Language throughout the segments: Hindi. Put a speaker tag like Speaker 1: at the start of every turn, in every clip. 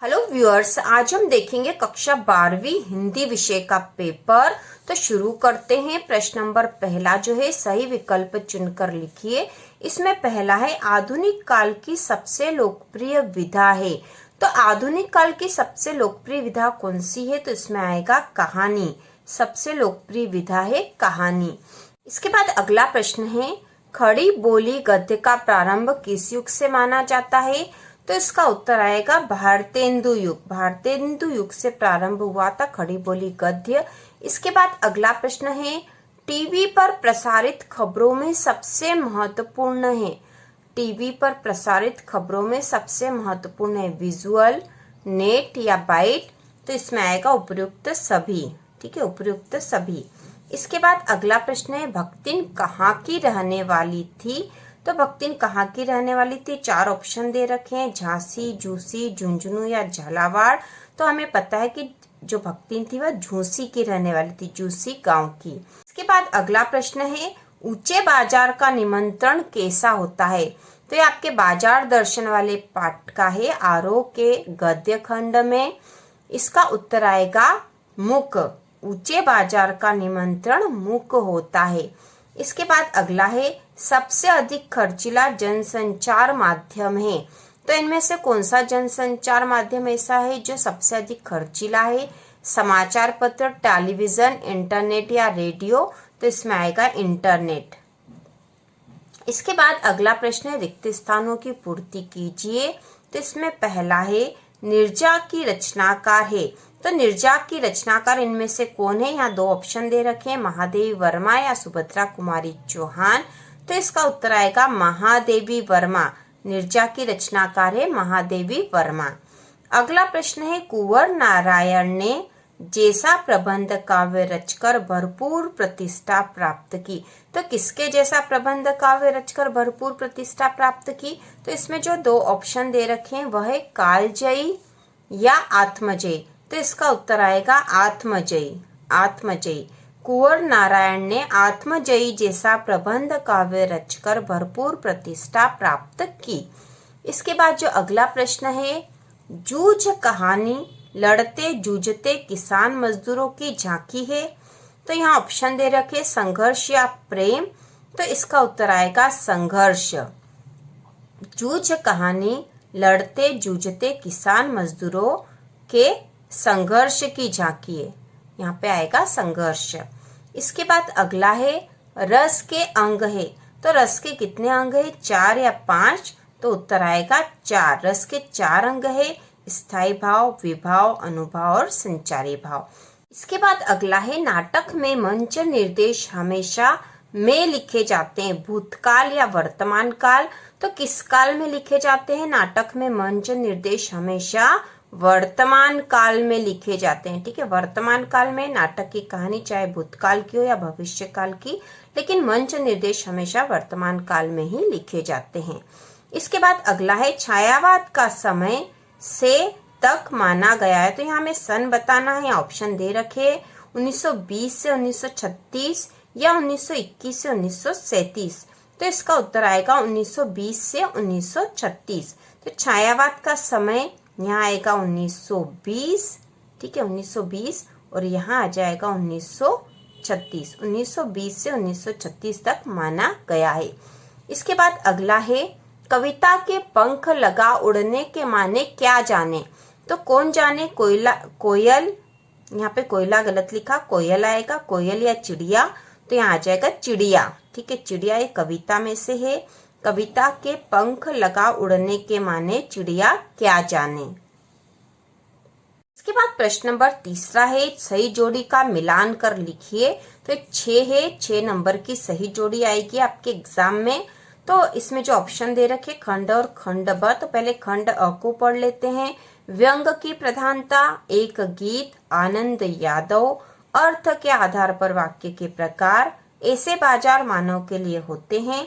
Speaker 1: हेलो व्यूअर्स, आज हम देखेंगे कक्षा 12वीं हिंदी विषय का पेपर। तो शुरू करते हैं। प्रश्न नंबर पहला जो है सही विकल्प चुनकर लिखिए। इसमें पहला है आधुनिक काल की सबसे लोकप्रिय विधा है। तो आधुनिक काल की सबसे लोकप्रिय विधा कौन सी है? तो इसमें आएगा कहानी। सबसे लोकप्रिय विधा है कहानी। इसके बाद अगला प्रश्न है खड़ी बोली गद्य का प्रारंभ किस युग से माना जाता है? तो इसका उत्तर आएगा भारतेंदु युग। भारतेंदु युग से प्रारंभ हुआ था खड़ी बोली गद्य। इसके बाद अगला प्रश्न है टीवी पर प्रसारित खबरों में सबसे महत्वपूर्ण है। टीवी पर प्रसारित खबरों में सबसे महत्वपूर्ण है विजुअल, नेट या बाइट। तो इसमें आएगा उपयुक्त सभी। ठीक है, उपयुक्त सभी। इसके बाद अगला प्रश्न है भक्तिन कहाँ की रहने वाली थी? तो भक्तिन कहाँ की रहने वाली थी? 4 ऑप्शन दे रखे हैं, झांसी, झूसी, झुंझुनू या झालावाड़। तो हमें पता है कि जो भक्तिन थी वह झूसी की रहने वाली थी, झूसी गांव की। इसके बाद अगला प्रश्न है ऊंचे बाजार का निमंत्रण कैसा होता है? तो ये आपके बाजार दर्शन वाले पाठ का है, आरोह के गद्य खंड में। इसका उत्तर आएगा मुक। ऊंचे बाजार का निमंत्रण मुक होता है। इसके बाद अगला है सबसे अधिक खर्चीला जनसंचार माध्यम है। तो इनमें से कौन सा जनसंचार माध्यम ऐसा है जो सबसे अधिक खर्चीला है? समाचार पत्र, टेलीविजन, इंटरनेट या रेडियो? तो इसमें आएगा इंटरनेट। इसके बाद अगला प्रश्न है रिक्त स्थानों की पूर्ति कीजिए। तो इसमें पहला है निर्जा की रचनाकार है। तो निर्जा की रचनाकार इनमें से कौन है? यहाँ 2 ऑप्शन दे रखे हैं, महादेवी वर्मा या सुभद्रा कुमारी चौहान। तो इसका उत्तर आएगा महादेवी वर्मा। निर्जा की रचनाकार है महादेवी वर्मा। अगला प्रश्न है कुंवर नारायण ने जैसा प्रबंध काव्य रचकर भरपूर प्रतिष्ठा प्राप्त की। तो किसके जैसा प्रबंध काव्य रचकर भरपूर प्रतिष्ठा प्राप्त की? तो इसमें जो 2 ऑप्शन दे रखे हैं वह है कालजयी या आत्मजयी। तो इसका उत्तर आएगा आत्मजयी। आत्मजयी। कुंवर नारायण ने आत्मजयी जैसा प्रबंध काव्य रचकर भरपूर प्रतिष्ठा प्राप्त की। इसके बाद जो अगला प्रश्न है जूझ कहानी लड़ते जूझते किसान मजदूरों की झांकी है। तो यहाँ ऑप्शन दे रखे संघर्ष या प्रेम। तो इसका उत्तर आएगा संघर्ष। जूझ कहानी लड़ते जूझते किसान मजदूरों के संघर्ष की झांकी है। यहाँ पे आएगा संघर्ष। इसके बाद अगला है रस के अंग है। तो रस के कितने अंग है? 4 या 5? तो उत्तर आएगा 4। रस के 4 अंग है, स्थायी भाव, विभाव, अनुभाव और संचारी भाव। इसके बाद अगला है नाटक में मंच निर्देश हमेशा में लिखे जाते हैं, भूतकाल या वर्तमान काल? तो किस काल में लिखे जाते हैं? नाटक में मंच निर्देश हमेशा वर्तमान काल में लिखे जाते हैं। ठीक है, वर्तमान काल में नाटक की कहानी चाहे भूतकाल की हो या भविष्य काल की, लेकिन मंच निर्देश हमेशा वर्तमान काल में ही लिखे जाते हैं। इसके बाद अगला है छायावाद का समय से तक माना गया है। तो यहाँ हमें सन बताना है। ऑप्शन दे रखे 1920 से 1936 या 1921 से 1937। तो इसका उत्तर आएगा 1920 से 1936। तो छायावाद का समय यहाँ आएगा 1920। ठीक है, 1920 और यहाँ आ जाएगा 1936। 1920 से 1936 तक माना गया है। इसके बाद अगला है कविता के पंख लगा उड़ने के माने क्या जाने? तो कौन जाने? कोयल। यहाँ पे कोयला गलत लिखा, कोयल आएगा। कोयल या चिड़िया? तो यहाँ आ जाएगा चिड़िया। ठीक है, चिड़िया एक कविता में से है। कविता के पंख लगा उड़ने के माने चिड़िया क्या जाने। इसके बाद प्रश्न नंबर तीसरा है सही जोड़ी का मिलान कर लिखिए। तो 6 है, 6 नंबर की सही जोड़ी आएगी आपके एग्जाम में। तो इसमें जो ऑप्शन दे रखे खंड और खंड ब। तो पहले खंड अ को पढ़ लेते हैं। व्यंग की प्रधानता, एक गीत, आनंद यादव, अर्थ के आधार पर वाक्य के प्रकार, ऐसे बाजार मानव के लिए होते हैं,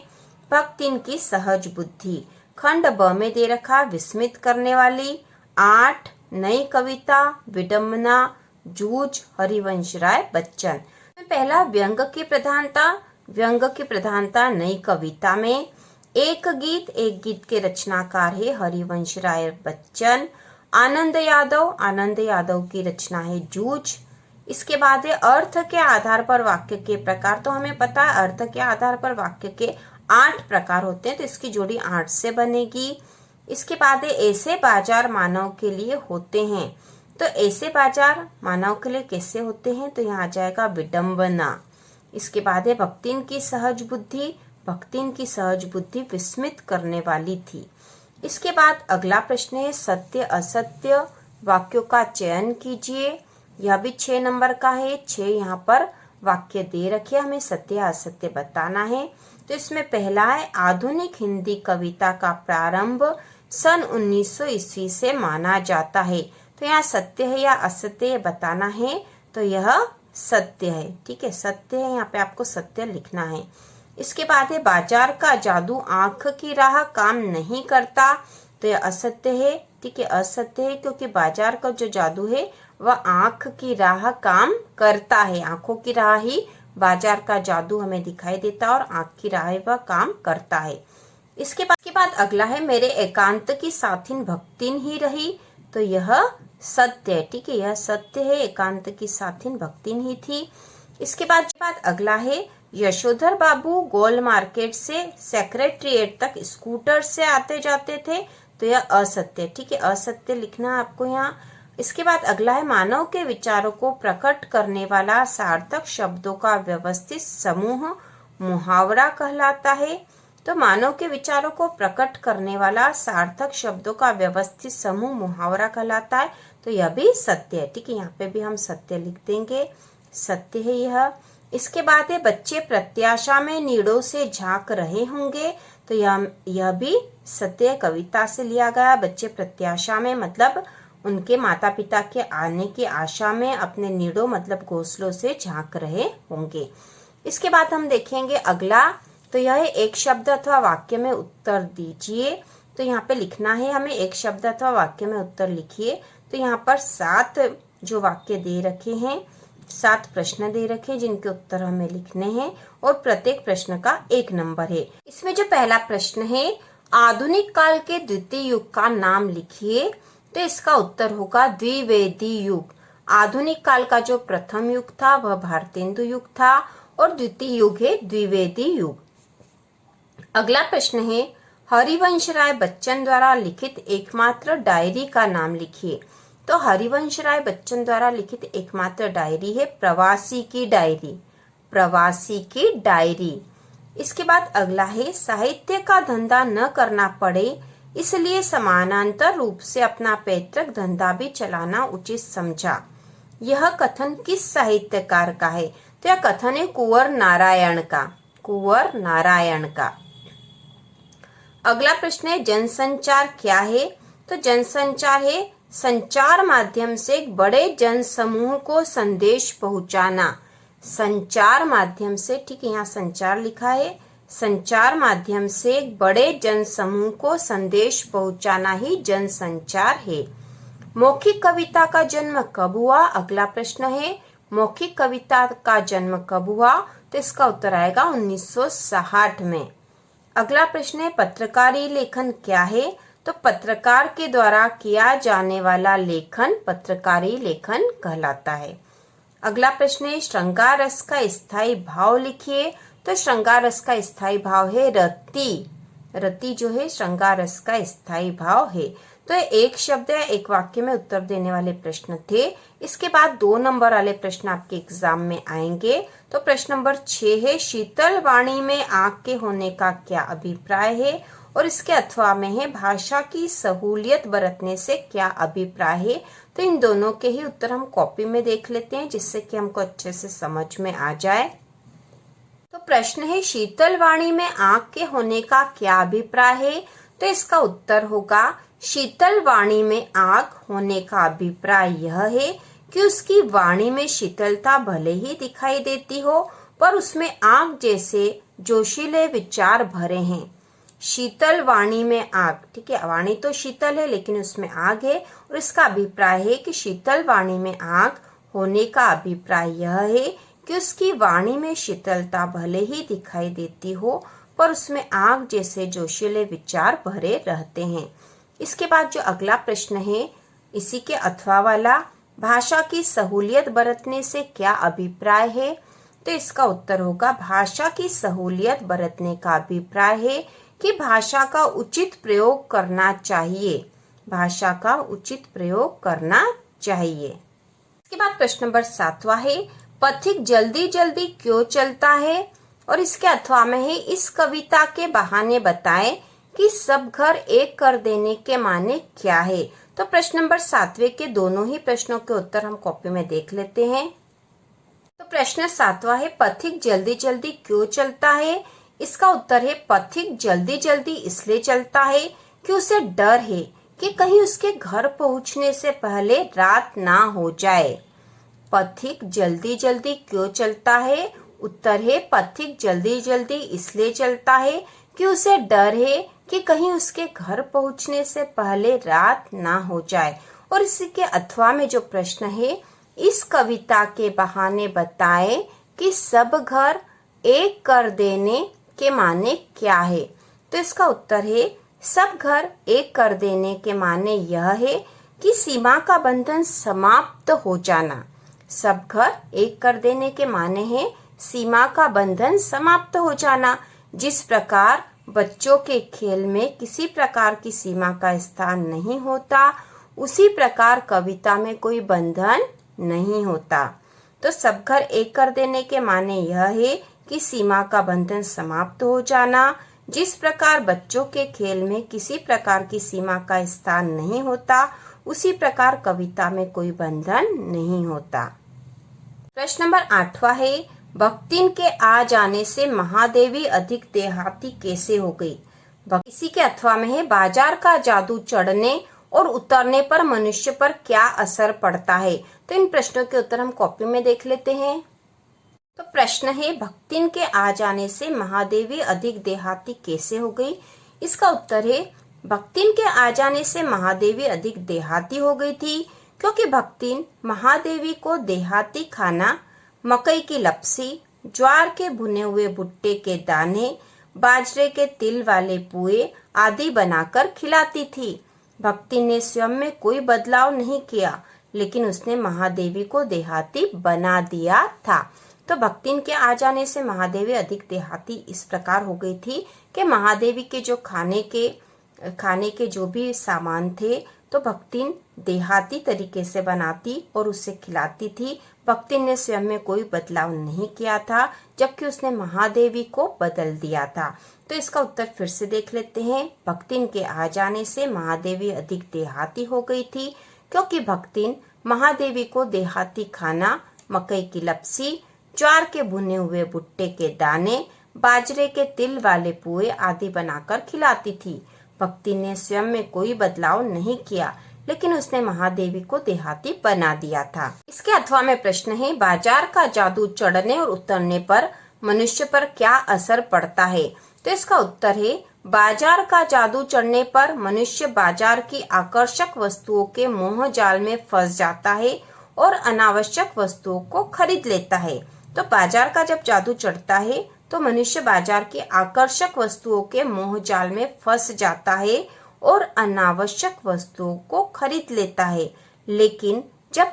Speaker 1: भक्तिन की सहज बुद्धि। खंड ब में दे रखा विस्मित करने वाली, 8, नई कविता, विडम्बना, जूझ, हरिवंश राय बच्चन। पहला व्यंग की प्रधानता। व्यंग की प्रधानता नई कविता में। एक गीत के रचनाकार है हरिवंश राय बच्चन। आनंद यादव की रचना है जूझ। इसके बाद है अर्थ के आधार पर वाक्य के प्रकार। तो हमें पता है अर्थ के आधार पर वाक्य के 8 प्रकार होते हैं, तो इसकी जोड़ी 8 से बनेगी। इसके बाद है ऐसे बाजार मानव के लिए होते हैं। तो ऐसे बाजार मानव के लिए कैसे होते हैं, तो यहाँ आ जाएगा विडंबना। इसके बाद है भक्तिन की सहज बुद्धि। भक्तिन की सहज बुद्धि विस्मित करने वाली थी। इसके बाद अगला प्रश्न है सत्य असत्य वाक्यों का चयन कीजिए। यह भी 6 नंबर का है। 6 यहाँ पर वाक्य दे रखे, हमें सत्य असत्य बताना है। तो इसमें पहला है आधुनिक हिंदी कविता का प्रारंभ सन 1900 ईस्वी से माना जाता है। तो यहाँ सत्य है या असत्य बताना है, तो यह सत्य है। ठीक है, सत्य है, यहाँ पे आपको सत्य लिखना है। इसके बाद है बाजार का जादू आंख की राह काम नहीं करता। तो यह असत्य है। ठीक है, असत्य है, क्योंकि बाजार का जो जादू है वह आंख की राह काम करता है। आंखों की राह ही बाजार का जादू हमें दिखाई देता और आंख की राह वह काम करता है। इसके बाद अगला है मेरे एकांत की साथिन भक्तिन ही रही। तो यह सत्य है। ठीक है, यह सत्य है, एकांत की साथिन भक्तिन ही थी। इसके बाद अगला है यशोधर बाबू गोल मार्केट से सेक्रेटरिएट तक स्कूटर से आते जाते थे। तो यह असत्य। ठीक है, असत्य लिखना आपको यहाँ। इसके बाद अगला है मानव के विचारों को प्रकट करने वाला सार्थक शब्दों का व्यवस्थित समूह मुहावरा कहलाता है। तो मानव के विचारों को प्रकट करने वाला सार्थक शब्दों का व्यवस्थित समूह मुहावरा कहलाता है। तो यह भी सत्य है। ठीक है, यहाँ पे भी हम सत्य लिख देंगे, सत्य है यह। इसके बाद है बच्चे प्रत्याशा में नीड़ों से झांक रहे होंगे। तो यह भी सत्य कविता से लिया गया। बच्चे प्रत्याशा में मतलब उनके माता पिता के आने की आशा में अपने नीड़ों मतलब घोंसलों से झांक रहे होंगे। इसके बाद हम देखेंगे अगला, तो यह एक शब्द अथवा वाक्य में उत्तर दीजिए। तो यहाँ पे लिखना है हमें एक शब्द अथवा वाक्य में उत्तर लिखिए। तो यहाँ पर 7 जो वाक्य दे रखे हैं, 7 प्रश्न दे रखे जिनके उत्तर हमें लिखने हैं और प्रत्येक प्रश्न का 1 नंबर है। इसमें जो पहला प्रश्न है आधुनिक काल के द्वितीय युग का नाम लिखिए। तो इसका उत्तर होगा द्विवेदी युग। आधुनिक काल का जो प्रथम युग था वह भारतेंदु युग था और द्वितीय युग है द्विवेदी युग। अगला प्रश्न है हरिवंश राय बच्चन द्वारा लिखित एकमात्र डायरी का नाम लिखिए। तो हरिवंश राय बच्चन द्वारा लिखित एकमात्र डायरी है प्रवासी की डायरी। प्रवासी की डायरी। इसके बाद अगला है साहित्य का धंधा न करना पड़े इसलिए समानांतर रूप से अपना पैतृक धंधा भी चलाना उचित समझा। यह कथन किस साहित्यकार का है? तो यह कथन है कुंवर नारायण का। कुंवर नारायण का। अगला प्रश्न है जनसंचार क्या है? तो जनसंचार है संचार माध्यम से एक बड़े जन समूह को संदेश पहुंचाना। संचार माध्यम से, ठीक है, यहाँ संचार लिखा है, संचार माध्यम से एक बड़े जन समूह को संदेश पहुंचाना ही जनसंचार है। मौखिक कविता का जन्म कब हुआ? अगला प्रश्न है मौखिक कविता का जन्म कब हुआ? तो इसका उत्तर आएगा 1960 में। अगला प्रश्न है पत्रकारी लेखन क्या है? तो पत्रकार के द्वारा किया जाने वाला लेखन पत्रकारी लेखन कहलाता है। अगला प्रश्न है श्रृंगार रस का स्थायी भाव लिखिए। तो श्रृंगार रस का स्थायी भाव है रति। रति जो है श्रृंगार रस का स्थायी भाव है। तो एक शब्द या एक वाक्य में उत्तर देने वाले प्रश्न थे। इसके बाद 2 नंबर वाले प्रश्न आपके एग्जाम में आएंगे। तो प्रश्न नंबर 6 है शीतल वाणी में आंख के होने का क्या अभिप्राय है? और इसके अथवा में है भाषा की सहूलियत बरतने से क्या अभिप्राय है? तो इन दोनों के ही उत्तर हम कॉपी में देख लेते हैं जिससे कि हमको अच्छे से समझ में आ जाए। तो प्रश्न है शीतल वाणी में आंख के होने का क्या अभिप्राय है? तो इसका उत्तर होगा शीतल वाणी में आंख होने का अभिप्राय यह है कि उसकी वाणी में शीतलता भले ही दिखाई देती हो पर उसमें आग जैसे जोशीले विचार भरे हैं। शीतल वाणी में आग, ठीक है, वाणी तो शीतल है लेकिन उसमें आग है और इसका अभिप्राय है कि शीतल वाणी में आग होने का अभिप्राय यह है कि उसकी वाणी में शीतलता भले ही दिखाई देती हो पर उसमें आग जैसे जोशीले विचार भरे रहते हैं। इसके बाद जो अगला प्रश्न है इसी के अथवा वाला भाषा की सहूलियत बरतने से क्या अभिप्राय है? तो इसका उत्तर होगा भाषा की सहूलियत बरतने का अभिप्राय है कि भाषा का उचित प्रयोग करना चाहिए। भाषा का उचित प्रयोग करना चाहिए। इसके बाद प्रश्न नंबर 7वां है, पथिक जल्दी जल्दी क्यों चलता है? और इसके अथवा में है, इस कविता के बहाने बताएं कि सब घर एक कर देने के माने क्या है। तो प्रश्न नंबर 7वें के दोनों ही प्रश्नों के उत्तर हम कॉपी में देख लेते हैं। तो प्रश्न 7वां है, पथिक जल्दी जल्दी क्यों चलता है? इसका उत्तर है, पथिक जल्दी जल्दी इसलिए चलता है कि उसे डर है कि कहीं उसके घर पहुंचने से पहले रात ना हो जाए। पथिक जल्दी जल्दी क्यों चलता है? उत्तर है, पथिक जल्दी जल्दी इसलिए चलता है कि उसे डर है कि कहीं उसके घर पहुंचने से पहले रात ना हो जाए। और इसी के अथवा में जो प्रश्न है, इस कविता के बहाने बताएं कि सब घर एक कर देने के माने क्या है। तो इसका उत्तर है, सब घर एक कर देने के माने यह है कि सीमा का बंधन समाप्त हो जाना। सब घर एक कर देने के माने है सीमा का बंधन समाप्त हो जाना। जिस प्रकार बच्चों के खेल में किसी प्रकार की सीमा का स्थान नहीं होता, उसी प्रकार कविता में कोई बंधन नहीं होता। तो सब घर एक कर देने के माने यह है कि सीमा का बंधन समाप्त हो जाना। जिस प्रकार बच्चों के खेल में किसी प्रकार की सीमा का स्थान नहीं होता, उसी प्रकार कविता में कोई बंधन नहीं होता। प्रश्न नंबर 8वां है, भक्तिन के आ जाने से महादेवी अधिक देहाती कैसे हो गई? इसी के अथवा में है, बाजार का जादू चढ़ने और उतरने पर मनुष्य पर क्या असर पड़ता है? तो इन प्रश्नों के उत्तर हम कॉपी में देख लेते हैं। तो प्रश्न है, भक्तिन के आ जाने से महादेवी अधिक देहाती कैसे हो गई? इसका उत्तर है, भक्तिन के आ जाने से महादेवी अधिक देहाती हो गई थी क्योंकि भक्तिन महादेवी को देहाती खाना, मकई की लपसी, ज्वार के भुने हुए भुट्टे के दाने, बाजरे के तिल वाले पुए आदि बनाकर खिलाती थी। भक्ति ने स्वयं में कोई बदलाव नहीं किया, लेकिन उसने महादेवी को देहाती बना दिया था। तो भक्तिन के आ जाने से महादेवी अधिक देहाती इस प्रकार हो गई थी कि महादेवी के जो खाने के जो भी सामान थे, तो भक्तिन देहाती तरीके से बनाती और उसे खिलाती थी। भक्तिन ने स्वयं में कोई बदलाव नहीं किया था, जबकि उसने महादेवी को बदल दिया था। तो इसका उत्तर फिर से देख लेते हैं। भक्तिन के आ जाने से महादेवी अधिक देहाती हो गई थी क्योंकि भक्तिन महादेवी को देहाती खाना, मकई की लपसी, ज्वार के भुने हुए भुट्टे के दाने, बाजरे के तिल वाले पुए आदि बनाकर खिलाती थी। भक्ति ने स्वयं में कोई बदलाव नहीं किया, लेकिन उसने महादेवी को देहाती बना दिया था। इसके अथवा में प्रश्न है, बाजार का जादू चढ़ने और उतरने पर मनुष्य पर क्या असर पड़ता है? तो इसका उत्तर है, बाजार का जादू चढ़ने पर मनुष्य बाजार की आकर्षक वस्तुओं के मोह जाल में फंस जाता है और अनावश्यक वस्तुओं को खरीद लेता है। तो बाजार का जब जादू चढ़ता है तो मनुष्य बाजार की आकर्षक वस्तुओं के मोह जाल में फंस जाता है और अनावश्यक वस्तुओं को खरीद लेता है। लेकिन जब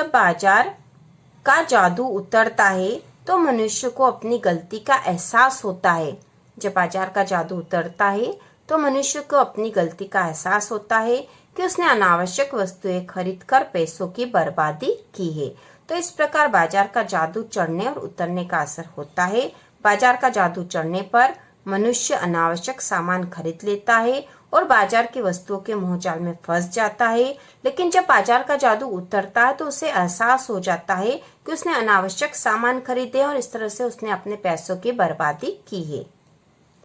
Speaker 1: बाजार का जादू उतरता है तो मनुष्य को अपनी गलती का एहसास होता है। जब बाजार का जादू उतरता है तो मनुष्य को अपनी गलती का एहसास होता है कि उसने अनावश्यक वस्तुएं खरीदकर पैसों की बर्बादी की है। तो इस प्रकार बाजार का जादू चढ़ने और उतरने का असर होता है। बाजार का जादू चढ़ने पर मनुष्य अनावश्यक सामान खरीद लेता है और बाजार की वस्तुओं के मोहजाल में फंस जाता है। लेकिन जब बाजार का जादू उतरता है तो उसे एहसास हो जाता है कि उसने अनावश्यक सामान खरीदे और इस तरह से उसने अपने पैसों की बर्बादी की है।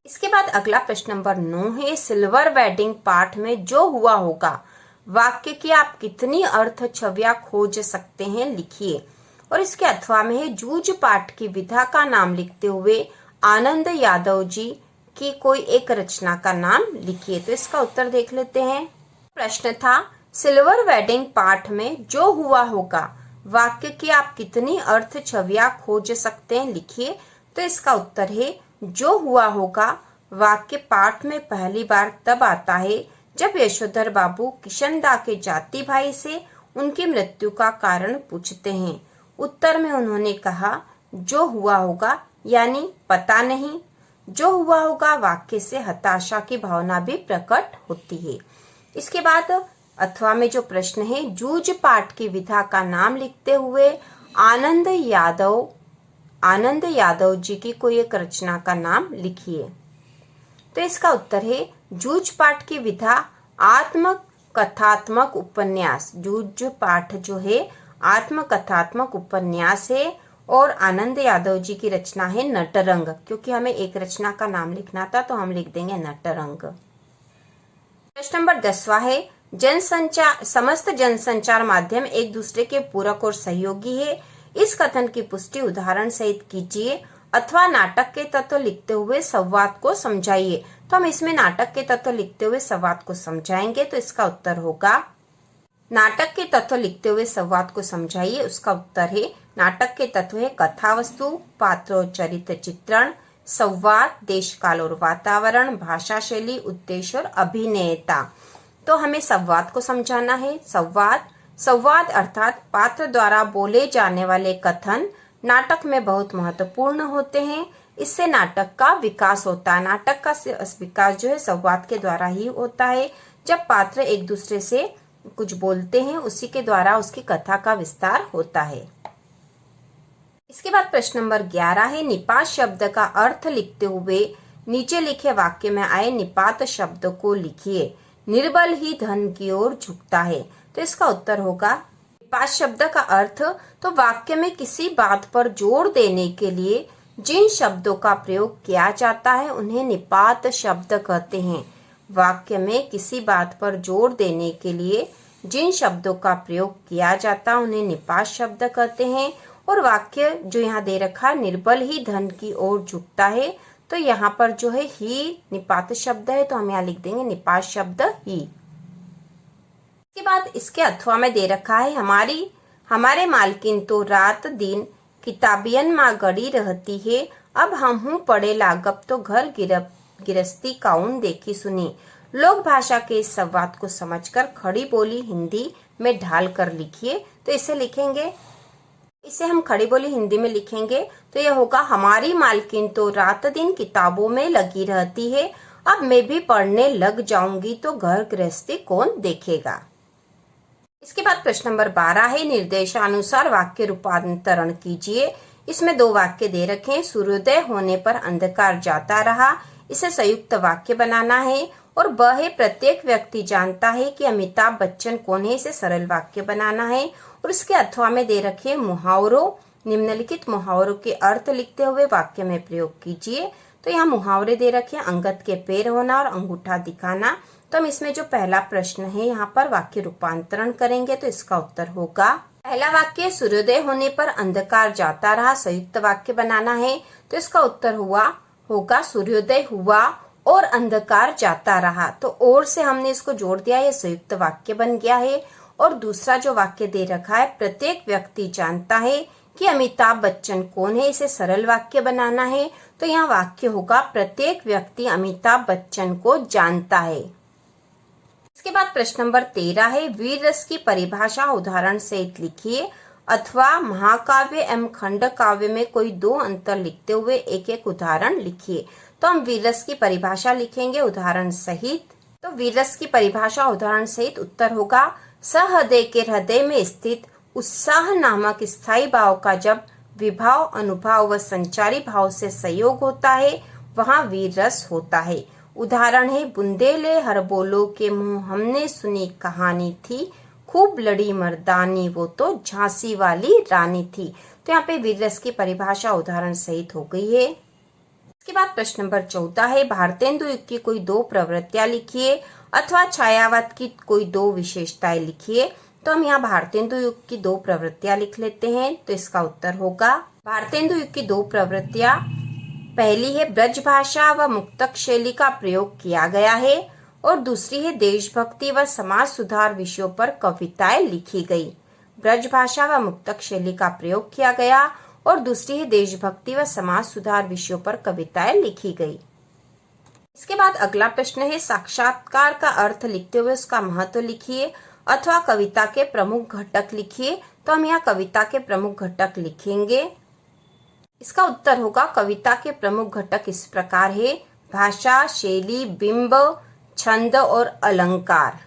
Speaker 1: इसके बाद अगला प्रश्न नंबर 9 है, सिल्वर वेडिंग पाठ में जो हुआ होगा वाक्य की आप कितनी अर्थ छवियां खोज सकते हैं, लिखिए। और इसके अथवा में है, जूझ पाठ की विधा का नाम लिखते हुए आनंद यादव जी की कोई एक रचना का नाम लिखिए। तो इसका उत्तर देख लेते हैं। प्रश्न था, सिल्वर वेडिंग पाठ में जो हुआ होगा वाक्य की आप कितनी अर्थ छवियां खोज सकते हैं, लिखिए। तो इसका उत्तर है, जो हुआ होगा वाक्य पाठ में पहली बार तब आता है जब यशोधर बाबू किशनदा के जाति भाई से उनकी मृत्यु का कारण पूछते हैं। उत्तर में उन्होंने कहा, जो हुआ होगा, यानी पता नहीं। जो हुआ होगा वाक्य से हताशा की भावना भी प्रकट होती है। इसके बाद अथवा में जो प्रश्न है, जूझ पाठ की विधा का नाम लिखते हुए आनंद यादव जी की कोई एक रचना का नाम लिखिए। तो इसका उत्तर है, जूझ पाठ की विधा आत्मकथात्मक उपन्यास। जूझ पाठ जो है आत्मकथात्मक उपन्यास है और आनंद यादव जी की रचना है नटरंग। क्योंकि हमें एक रचना का नाम लिखना था तो हम लिख देंगे नटरंग। प्रश्न नंबर 10वां है, समस्त जनसंचार माध्यम एक दूसरे के पूरक और सहयोगी है। इस कथन की पुष्टि उदाहरण सहित कीजिए अथवा नाटक के तत्व लिखते हुए संवाद को समझाइए। तो हम इसमें नाटक के तत्व लिखते हुए संवाद को समझाएंगे। तो इसका उत्तर होगा, नाटक के तत्व लिखते हुए संवाद को समझाइए। उसका उत्तर है, नाटक के तत्व है कथा वस्तु, पात्र और चरित्र चित्रण, संवाद, देश काल और वातावरण, भाषा शैली, उद्देश्य और अभिनेता। तो हमें संवाद को समझाना है। संवाद अर्थात पात्र द्वारा बोले जाने वाले कथन नाटक में बहुत महत्वपूर्ण होते हैं। इससे नाटक का विकास होता है। नाटक का विकास जो है संवाद के द्वारा ही होता है। जब पात्र एक दूसरे से कुछ बोलते हैं, उसी के द्वारा उसकी कथा का विस्तार होता है। इसके बाद प्रश्न नंबर 11 है, निपात शब्द का अर्थ लिखते हुए नीचे लिखे वाक्य में आए निपात शब्द को लिखिए। निर्बल ही धन की ओर झुकता है। तो इसका उत्तर होगा, निपात शब्द का अर्थ, तो वाक्य में किसी बात पर जोर देने के लिए जिन शब्दों का प्रयोग किया जाता है उन्हें निपात शब्द कहते हैं। वाक्य में किसी बात पर जोर देने के लिए जिन शब्दों का प्रयोग किया जाता है उन्हें निपात शब्द कहते हैं। और वाक्य जो यहाँ दे रखा है, निर्बल ही धन की ओर झुकता है, तो यहाँ पर जो है ही निपात शब्द है, तो हम यहाँ लिख देंगे निपात शब्द ही। इसके बाद इसके अथवा में दे रखा है, हमारे मालकिन तो रात दिन किताबियन माँ गड़ी रहती है। अब हम हूँ पढ़े लागब तो घर गिरस्ती काउन देखी सुनी। लोक भाषा के इस संवाद को समझकर खड़ी बोली हिंदी में ढाल कर लिखिए। तो इसे हम खड़ी बोली हिंदी में लिखेंगे तो यह होगा, हमारी मालकिन तो रात दिन किताबों में लगी रहती है। अब मैं भी पढ़ने लग जाऊंगी तो घर गृहस्थी कौन देखेगा। इसके बाद प्रश्न नंबर 12 है, निर्देशानुसार वाक्य रूपांतरण कीजिए। इसमें 2 वाक्य दे रखे हैं। सूर्योदय होने पर अंधकार जाता रहा, इसे संयुक्त वाक्य बनाना है। और ब है, प्रत्येक व्यक्ति जानता है कि अमिताभ बच्चन कौन है, इसे सरल वाक्य बनाना है। और इसके अथवा में दे रखे मुहावरों, निम्नलिखित मुहावरों के अर्थ लिखते हुए वाक्य में प्रयोग कीजिए। तो यहाँ मुहावरे दे रखे, अंगद के पैर होना और अंगूठा दिखाना। तो हम इसमें जो पहला प्रश्न है यहाँ पर वाक्य रूपांतरण करेंगे। तो इसका उत्तर होगा, पहला वाक्य सूर्योदय होने पर अंधकार जाता रहा, संयुक्त वाक्य बनाना है। तो इसका उत्तर होगा सूर्योदय हुआ और अंधकार जाता रहा। तो और से हमने इसको जोड़ दिया, ये संयुक्त वाक्य बन गया है। और दूसरा जो वाक्य दे रखा है, प्रत्येक व्यक्ति जानता है कि अमिताभ बच्चन कौन है, इसे सरल वाक्य बनाना है। तो यहाँ वाक्य होगा, प्रत्येक व्यक्ति अमिताभ बच्चन को जानता है। इसके बाद प्रश्न नंबर 13 है, वीर रस की परिभाषा उदाहरण सहित लिखिए अथवा महाकाव्य एवं खंड काव्य में कोई 2 अंतर लिखते हुए एक एक उदाहरण लिखिए। तो हम वीर रस की परिभाषा लिखेंगे उदाहरण सहित। तो वीर रस की परिभाषा उदाहरण सहित उत्तर होगा, सहृदय के हृदय में स्थित उत्साह नामक स्थायी भाव का जब विभाव, अनुभाव व संचारी भाव से संयोग होता है वहाँ वीर रस होता है। उदाहरण है, बुंदेले हर बोलो के मुंह हमने सुनी कहानी थी, खूब लड़ी मर्दानी वो तो झांसी वाली रानी थी। तो यहाँ पे वीर रस की परिभाषा उदाहरण सहित हो गई है। इसके बाद प्रश्न नंबर 14 है, भारतेंदु युग की कोई 2 प्रवृत्तियां लिखिए अथवा छायावाद की कोई 2 विशेषताएं लिखिए। तो हम यहाँ भारतेंदु युग की 2 प्रवृत्तियां लिख लेते हैं। तो इसका उत्तर होगा, भारतेंदु युग की 2 प्रवृत्तियां, पहली है ब्रज भाषा व मुक्तक शैली का प्रयोग किया गया है और दूसरी है देशभक्ति व समाज सुधार विषयों पर कविताएं लिखी गई। ब्रज भाषा व मुक्तक शैली का प्रयोग किया गया और दूसरी है देशभक्ति व समाज सुधार विषयों पर कविताएं लिखी गई। इसके बाद अगला प्रश्न है साक्षात्कार का अर्थ लिखते हुए उसका महत्व लिखिए अथवा कविता के प्रमुख घटक लिखिए। तो हम यहाँ कविता के प्रमुख घटक लिखेंगे। इसका उत्तर होगा कविता के प्रमुख घटक इस प्रकार है, भाषा, शैली, बिंब, छंद और अलंकार।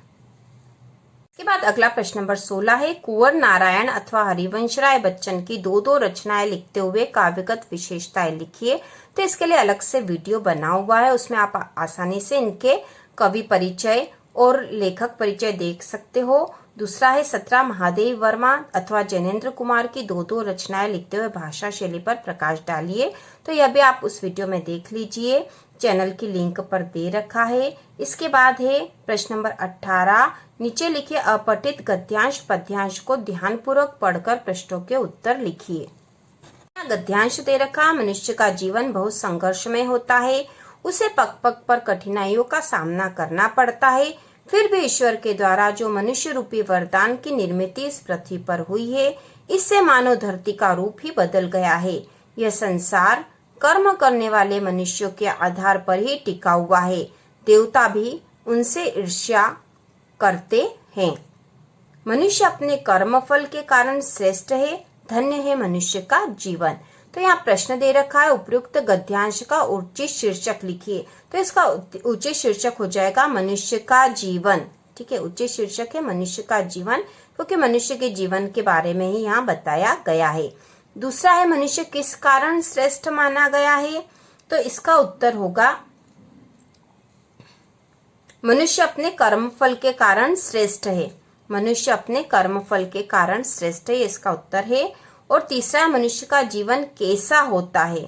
Speaker 1: इसके बाद अगला प्रश्न नंबर 16 है कुंवर नारायण अथवा हरिवंश राय बच्चन की दो रचनाएं लिखते हुए काव्यगत विशेषताएं लिखिए। तो इसके लिए अलग से वीडियो बना हुआ है, उसमें आप आसानी से इनके कवि परिचय और लेखक परिचय देख सकते हो। दूसरा है 17 महादेव वर्मा अथवा जैनेन्द्र कुमार की दो रचनाएं लिखते हुए भाषा शैली पर प्रकाश डालिए। तो यह भी आप उस वीडियो में देख लीजिए, चैनल की लिंक पर दे रखा है। इसके बाद है प्रश्न नंबर 18, नीचे लिखे अपठित गद्यांश पद्यांश को ध्यानपूर्वक पढ़कर प्रश्नों के उत्तर लिखिए। गद्यांश दे रखा, मनुष्य का जीवन बहुत संघर्षमय होता है, उसे पग पग पर कठिनाइयों का सामना करना पड़ता है, फिर भी ईश्वर के द्वारा जो मनुष्य रूपी वरदान की निर्मित इस पृथ्वी पर हुई है, इससे मानव धरती का रूप ही बदल गया है। यह संसार कर्म करने वाले मनुष्यों के आधार पर ही टिका हुआ है। देवता भी उनसे ईर्ष्या करते हैं। मनुष्य अपने कर्म फल के कारण श्रेष्ठ है, धन्य है मनुष्य का जीवन। तो यहाँ प्रश्न दे रखा है उपयुक्त गद्यांश का उचित शीर्षक लिखिए। तो इसका उचित शीर्षक हो जाएगा मनुष्य का जीवन। ठीक है, उचित शीर्षक है मनुष्य का जीवन, क्योंकि मनुष्य के जीवन के बारे में ही यहाँ बताया गया है। दूसरा है मनुष्य किस कारण श्रेष्ठ माना गया है। तो इसका उत्तर होगा मनुष्य अपने कर्मफल के कारण श्रेष्ठ है। मनुष्य अपने कर्मफल के कारण श्रेष्ठ है, इसका उत्तर है। और तीसरा मनुष्य का जीवन कैसा होता है।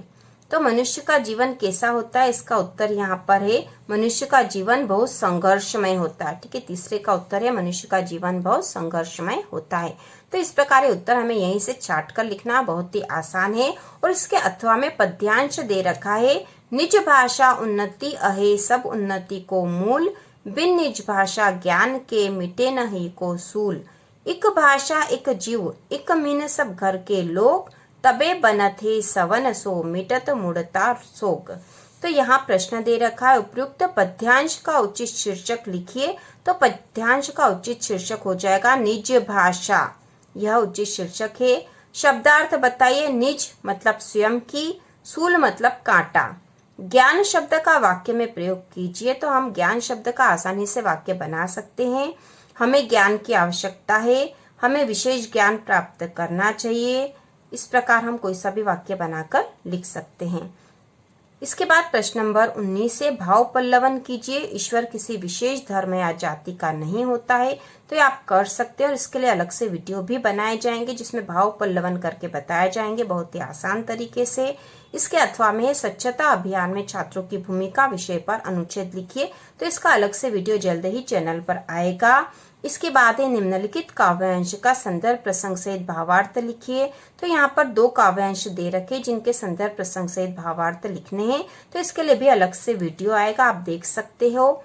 Speaker 1: तो मनुष्य का जीवन कैसा होता है, इसका उत्तर यहाँ पर है मनुष्य का जीवन बहुत संघर्षमय होता है। ठीक है, तीसरे का उत्तर है मनुष्य का जीवन बहुत संघर्षमय होता है। तो इस प्रकार उत्तर हमें यहीं से चाट कर लिखना बहुत ही आसान है। और इसके अथवा में पद्यांश दे रखा है, निज भाषा उन्नति अहे सब उन्नति को मूल, बिन निज भाषा ज्ञान के मिटे नहीं को सूल। एक भाषा एक जीव एक मीन सब घर के लोग, तबे बनत है सवन सो मिटत मुड़ता सोग। तो यहाँ प्रश्न दे रखा है उपयुक्त पद्यांश का उचित शीर्षक लिखिए। तो पद्यांश का उचित शीर्षक हो जाएगा निज भाषा, यह उचित शीर्षक है। शब्दार्थ बताइए, निज मतलब स्वयं की, सूल मतलब कांटा। ज्ञान शब्द का वाक्य में प्रयोग कीजिए। तो हम ज्ञान शब्द का आसानी से वाक्य बना सकते हैं। हमें ज्ञान की आवश्यकता है, हमें विशेष ज्ञान प्राप्त करना चाहिए। इस प्रकार हम कोई सा भी वाक्य बनाकर लिख सकते हैं। इसके बाद प्रश्न नंबर 19 से भाव पल्लवन कीजिए। ईश्वर किसी विशेष धर्म या जाति का नहीं होता है। तो ये आप कर सकते हैं और इसके लिए अलग से वीडियो भी बनाए जाएंगे जिसमें भाव पल्लवन करके बताए जाएंगे बहुत ही आसान तरीके से। इसके अथवा में स्वच्छता अभियान में छात्रों की भूमिका विषय पर अनुच्छेद लिखिए। तो इसका अलग से वीडियो जल्द ही चैनल पर आएगा। इसके बाद है निम्नलिखित काव्यांश का संदर्भ प्रसंग सहित भावार्थ लिखिए। तो यहाँ पर 2 काव्यांश दे रखे जिनके संदर्भ प्रसंग सहित भावार्थ लिखने हैं। तो इसके लिए भी अलग से वीडियो आएगा, आप देख सकते हो।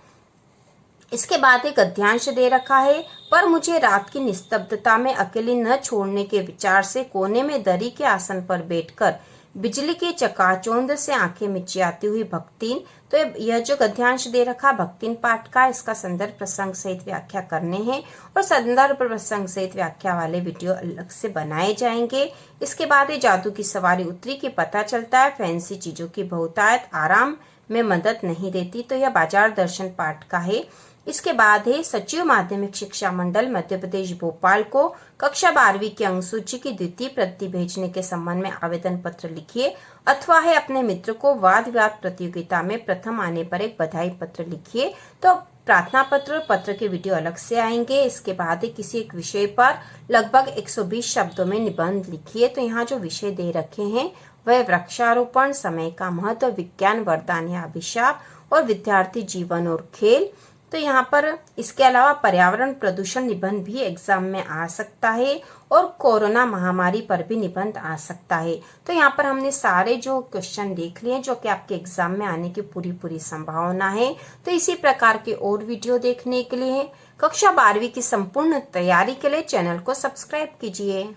Speaker 1: इसके बाद एक गद्यांश दे रखा है, पर मुझे रात की निस्तब्धता में अकेली न छोड़ने के विचार से कोने में दरी के आसन पर बैठकर बिजली की चकाचौंध से आंखें मिचियाती हुई भक्तिन। तो यह जो गद्यांश दे रखा भक्तिन पाठ का, इसका संदर्भ प्रसंग सहित व्याख्या करने हैं और संदर्भ प्रसंग सहित व्याख्या वाले वीडियो अलग से बनाए जाएंगे। इसके बाद ये जादू की सवारी उतरी कि पता चलता है फैंसी चीजों की बहुतायत आराम में मदद नहीं देती। तो यह बाजार दर्शन पाठ का है। इसके बाद है सचिव माध्यमिक शिक्षा मंडल मध्य प्रदेश भोपाल को कक्षा 12वीं की अंकसूची की द्वितीय प्रति भेजने के संबंध में आवेदन पत्र लिखिए, अथवा है अपने मित्र को वाद विवाद प्रतियोगिता में प्रथम आने पर एक बधाई पत्र लिखिए। तो प्रार्थना पत्र और पत्र के वीडियो अलग से आएंगे। इसके बाद है किसी एक विषय पर लगभग 120 शब्दों में निबंध लिखिए। तो यहाँ जो विषय दे रखे हैं वह वृक्षारोपण, समय का महत्व, विज्ञान वरदान या अभिशाप और विद्यार्थी जीवन और खेल। तो यहाँ पर इसके अलावा पर्यावरण प्रदूषण निबंध भी एग्जाम में आ सकता है और कोरोना महामारी पर भी निबंध आ सकता है। तो यहाँ पर हमने सारे जो क्वेश्चन देख लिए जो कि आपके एग्जाम में आने की पूरी संभावना है। तो इसी प्रकार के और वीडियो देखने के लिए कक्षा 12वीं की संपूर्ण तैयारी के लिए चैनल को सब्सक्राइब कीजिए।